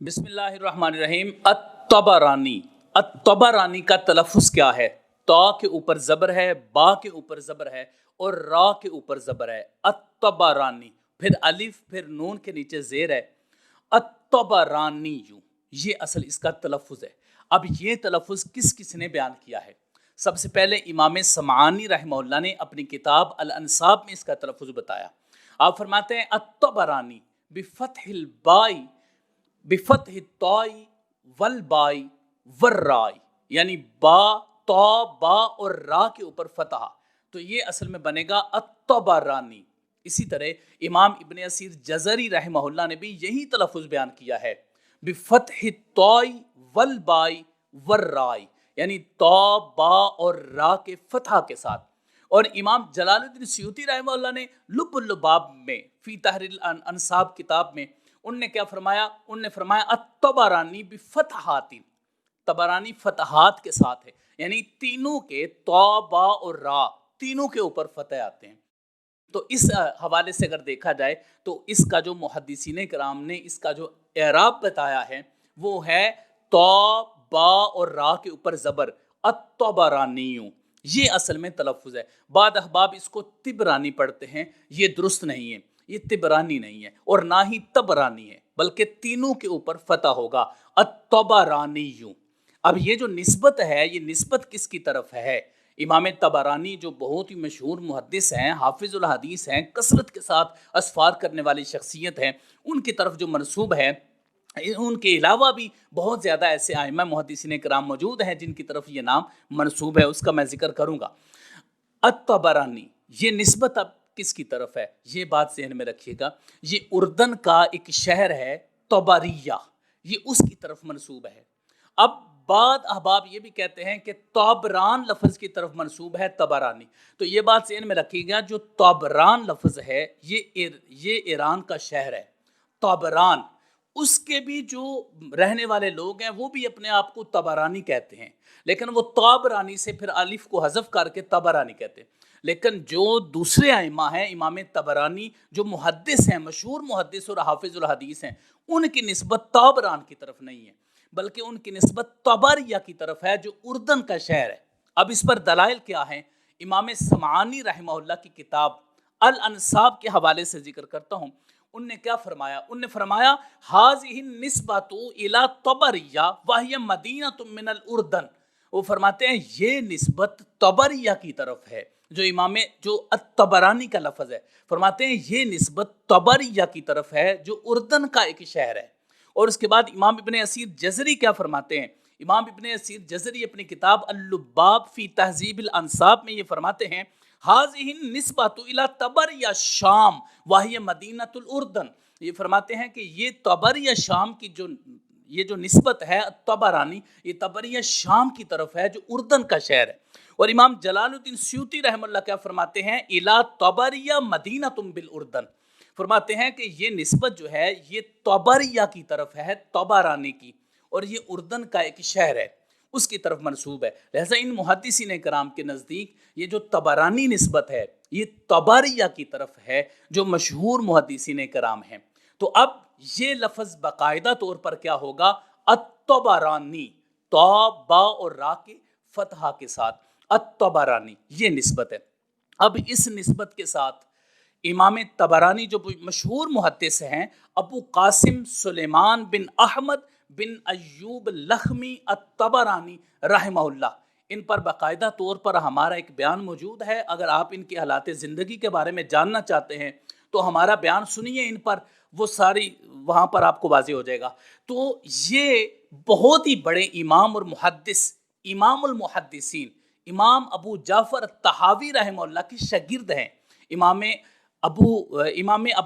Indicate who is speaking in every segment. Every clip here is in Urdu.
Speaker 1: بسم اللہ الرحمن الرحیم۔ الطبرانی، الطبرانی کا تلفظ کیا ہے؟ تا کے اوپر زبر ہے، با کے اوپر زبر ہے اور را کے اوپر زبر ہے۔ الطبرانی، پھر الف، پھر نون کے نیچے زیر ہے۔ الطبرانی، یہ اصل اس کا تلفظ ہے۔ اب یہ تلفظ کس نے بیان کیا ہے؟ سب سے پہلے امام سمعانی رحمہ اللہ نے اپنی کتاب الانساب میں اس کا تلفظ بتایا۔ آپ فرماتے ہیں الطبرانی بفتح البائی، بفتح الطائی والبائی والرائی، یعنی با، تا، با اور را کے اوپر فتح، تو یہ اصل میں بنے گا الطبرانی۔ اسی طرح امام ابن اسیر جزری رحمہ اللہ نے بھی یہی تلفظ بیان کیا ہے، بفتح الطائی والبائی والرائی، یعنی تا، با اور را کے فتح کے ساتھ۔ اور امام جلال الدین سیوطی رحمہ اللہ نے لب اللباب میں فی تحریر الانساب کتاب میں ان نے کیا فرمایا؟ ان نے فرمایا الطبرانی بفتحات، طبرانی فتحات کے ساتھ ہے، یعنی تینوں کے تا، با اور را تینوں کے اوپر فتح آتے ہیں۔ تو اس حوالے سے اگر دیکھا جائے تو اس کا جو محدثین کرام نے اس کا جو اعراب بتایا ہے وہ ہے تا، با اور را کے اوپر زبر، الطبرانی، یہ اصل میں تلفظ ہے۔ بعض احباب اس کو طبرانی پڑھتے ہیں، یہ درست نہیں ہے، یہ طبرانی نہیں ہے اور نہ ہی طبرانی ہے، بلکہ تینوں کے اوپر فتح ہوگا، الطبرانی۔ اب یہ جو نسبت ہے، یہ نسبت کس کی طرف ہے؟ امام طبرانی جو بہت ہی مشہور محدث ہیں، حافظ الحدیث ہیں، کثرت کے ساتھ اسفار کرنے والی شخصیت ہیں، ان کی طرف جو منسوب ہے، ان کے علاوہ بھی بہت زیادہ ایسے ائمہ محدثین کرام موجود ہیں جن کی طرف یہ نام منسوب ہے، اس کا میں ذکر کروں گا۔ الطبرانی، یہ نسبت اب کس کی طرف ہے؟ یہ بات ذہن میں رکھیے گا، یہ اردن کا ایک شہر ہے طبریہ، یہ اس کی طرف منسوب ہے۔ اب بعض احباب یہ بھی کہتے ہیں کہ طابران لفظ کی طرف منسوب ہے طبرانی، تو یہ بات ذہن میں رکھیے گا، جو طابران لفظ ہے یہ ایران کا شہر ہے طابران، اس کے بھی جو رہنے والے لوگ ہیں وہ بھی اپنے آپ کو طبرانی کہتے ہیں، لیکن وہ طابرانی سے پھر الف کو حذف کر کے طبرانی کہتے ہیں۔ لیکن جو دوسرے ائمہ ہیں، امام طبرانی جو محدث ہیں، مشہور محدث اور حافظ الحدیث ہیں، ان کی نسبت طابران کی طرف نہیں ہے، بلکہ ان کی نسبت طبریہ کی طرف ہے جو اردن کا شہر ہے۔ اب اس پر دلائل کیا ہیں؟ امام سمعانی رحمہ اللہ کی کتاب الانساب کے حوالے سے ذکر کرتا ہوں۔ ان نے کیا فرمایا؟ ان نے فرمایا ھذہ النسبۃ الی طبریہ وہی مدینۃ من الاردن، وہ فرماتے ہیں یہ نسبت طبریہ کی طرف ہے، جو الطبرانی کا لفظ ہے، فرماتے ہیں یہ نسبت طبریہ کی طرف ہے جو اردن کا ایک شہر ہے۔ اور اس کے بعد امام ابن اسیر جزری کیا فرماتے ہیں؟ امام ابن اسیر جزری اپنی کتاب اللباب فی تہذیب الانساب میں یہ فرماتے ہیں ھذہ النسبۃ الی طبریہ شام وہی مدینۃ الاردن، یہ فرماتے ہیں کہ یہ طبریہ شام کی جو نسبت ہے طبرانی، یہ طبریہ شام کی طرف ہے جو اردن کا شہر ہے۔ اور امام جلال الدین سیوطی رحمہ اللہ کیا فرماتے ہیں؟ الی طبریہ مدینۃ بالاردن، فرماتے ہیں کہ یہ نسبت جو ہے یہ طبریہ کی طرف ہے، طبرانی کی، اور یہ اردن کا ایک شہر ہے، اس کی طرف منسوب ہے۔ لہذا ان محدثین کرام کے نزدیک یہ جو طبرانی نسبت ہے یہ طبریہ کی طرف ہے جو مشہور محدثین کرام ہیں۔ تو اب یہ لفظ باقاعدہ طور پر کیا ہوگا؟ الطبرانی، تا، با اور را کے فتحہ کے ساتھ، الطبرانی، یہ نسبت ہے۔ اب اس نسبت کے ساتھ امام طبرانی جو مشہور محدث ہیں، ابو قاسم سلیمان بن احمد بن ایوب لخمی الطبرانی رحمہ اللہ، ان پر باقاعدہ طور پر ہمارا ایک بیان موجود ہے۔ اگر آپ ان کی حالات زندگی کے بارے میں جاننا چاہتے ہیں تو ہمارا بیان سنیے ان پر، وہ ساری وہاں پر آپ کو واضح ہو جائے گا۔ تو یہ بہت ہی بڑے امام اور محدث، امام المحدثین، امام ابو جعفر الطحاوی رحمہ اللہ کی شاگرد ہیں، امام ابو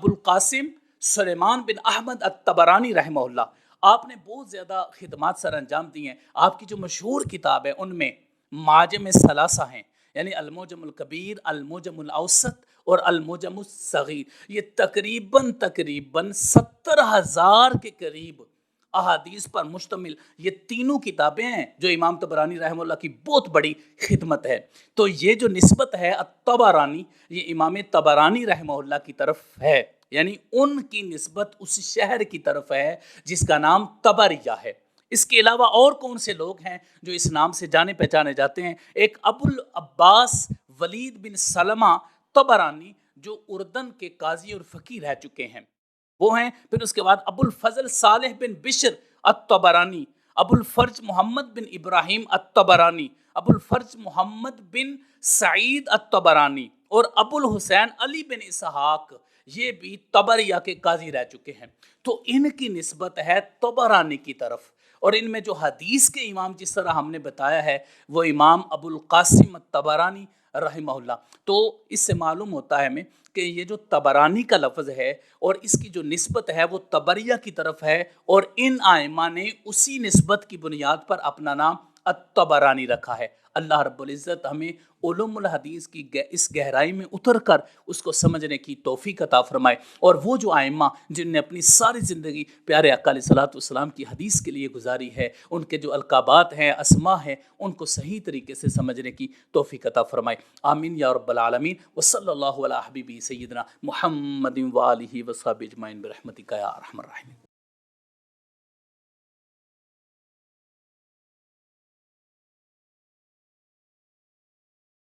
Speaker 1: القاسم سلیمان بن احمد الطبرانی رحمہ اللہ۔ آپ نے بہت زیادہ خدمات سر انجام دی ہیں۔ آپ کی جو مشہور کتاب ہے ان میں معاجم ثلاثہ ہیں، یعنی المعجم الکبیر، المعجم الاوسط اور المعجم الصغیر، یہ تقریباً 70,000 کے قریب احادیث پر مشتمل یہ تینوں کتابیں ہیں جو امام طبرانی رحمہ اللہ کی بہت بڑی خدمت ہے۔ تو یہ جو نسبت ہے الطبرانی، یہ امام طبرانی رحمہ اللہ کی طرف ہے۔ یعنی ان کی نسبت اس شہر کی طرف ہے جس کا نام طبریہ ہے۔ اس کے علاوہ اور کون سے لوگ ہیں جو اس نام سے جانے پہچانے جاتے ہیں؟ ایک ابو العباس ولید بن سلمہ طبرانی جو اردن کے قاضی اور فقیہ رہ چکے ہیں، وہ ہیں۔ پھر اس کے بعد ابو الفضل صالح بن بشر الطبرانی، ابو الفرج محمد بن ابراہیم الطبرانی، ابو الفرج محمد بن سعید الطبرانی اور ابو الحسین علی بن اسحاق، یہ بھی طبریہ کے قاضی رہ چکے ہیں۔ تو ان کی نسبت ہے طبرانی کی طرف، اور ان میں جو حدیث کے امام جس طرح ہم نے بتایا ہے وہ امام ابو القاسم الطبرانی رحمہ اللہ۔ تو اس سے معلوم ہوتا ہے ہمیں کہ یہ جو طبرانی کا لفظ ہے اور اس کی جو نسبت ہے وہ طبریہ کی طرف ہے، اور ان ائمہ نے اسی نسبت کی بنیاد پر اپنا نام الطبرانی رکھا ہے۔ اللہ رب العزت ہمیں علوم الحدیث کی اس گہرائی میں اتر کر اس کو سمجھنے کی توفیق عطا فرمائے، اور وہ جو ائمہ جن نے اپنی ساری زندگی پیارے آقا علیہ الصلوۃ والسلام کی حدیث کے لیے گزاری ہے، ان کے جو القابات ہیں، اسماء ہیں، ان کو صحیح طریقے سے سمجھنے کی توفیق عطا فرمائے۔ آمین یا رب العالمین۔ وصلی اللہ علی حبیبی سیدنا محمد وآلہ وصحبہ اجمعین برحمتک یا ارحم الراحمین۔